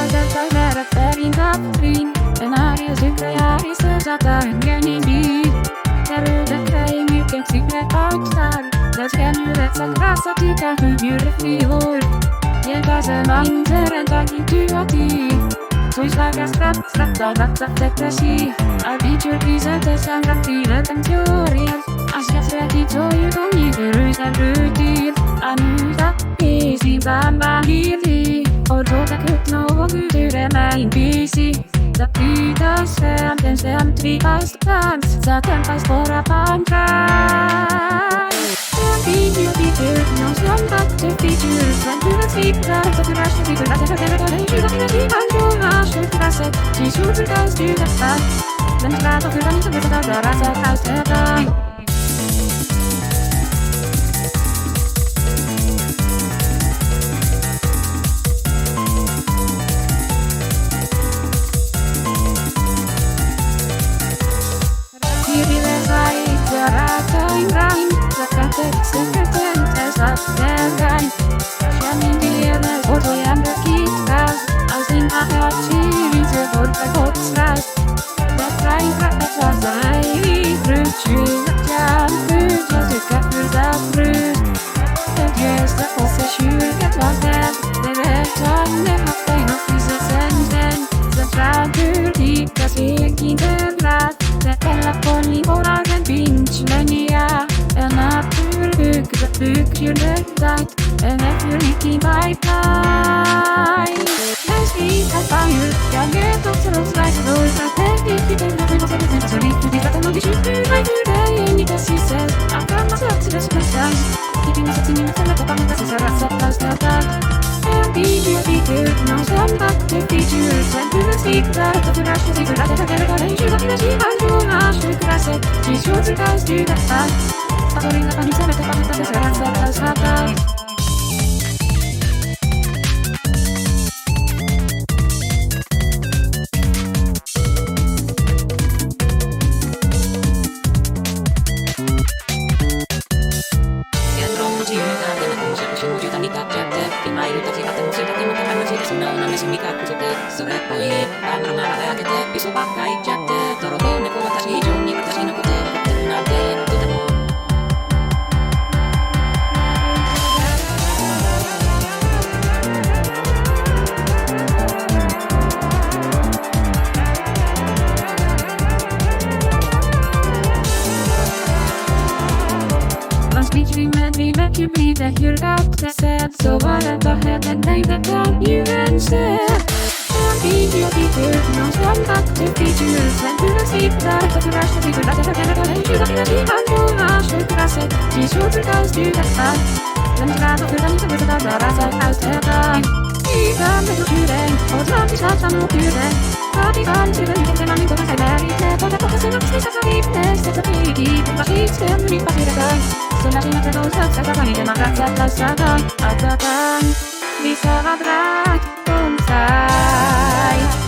Zazerta mera perinda prin En aries du crearis zata en genindi Terrude kei mycket cycle outstar Det ska nu rätsa grassa tycka hur beautiful Hjälpa sig mindser en dag intuitiv Soy slaga stratt av depressi Arbeidsgjør prisete samraktivet en teorier Asjafreti tojugon giverusen rutir Anuta isi bamba hili Orroda kutno och kulturen är in busy Da prydas den stämt vi astans Så tempas våra pantrar Video non som back to features When du vet sviplar så du värsta vi börjar täcka täcka den 20 timmar på varsåglasset Till solsjukas du detta Den är glad och hur inte vet att röra sig kaos detta Sekretariat Känning delar och då jämna kittas All sin attityd så hårt för gott straff Detta är rätt att sig i brudtjuvet jag jag tycker för det brud Den gästa på sig tjuret var det Det vet jag med att det är något i sig sen Centratur lika svek inte rätt Det är på nivån den binge-mania En naturbyggdjuret En naturlig pipeline Men skriv att fire Jag vet också att släcka då För att det är viktigt att det måste betyda så lite Vi pratar nog i 20 mig hur det är in i precis Att man måste upp till det som är stans Det finns ett sinne för att det kommer att se rätt sätt att stöta En video någon som back to features Sen du vet sviplar att du värsta siffror Att det kan vara den 20 timmar på varsåglasset Till solsjukas du detta Att ringa på min sämre att det ska rätt sätt att stöta Drivet ju blir det hur uppsett Så var det då hade nejdet av djurenset En video någon som back to features Sen du vet sviplar att du värsta siffror Att det kan vara den 20 timmar på varsåglasset Till solsjukas du detta Den är glad och hur inte vet att röra sig kaos detta Skriva med kulturen Och dra till satan och djuren Radikal till den liten man inte kan säga lite På det på sig och slisa så livet Sätta till i Vad skit ska nu ripa till det Så lär sig att det går högt Sätta familjen att rätta satan Att satan Visa vad drag Om sig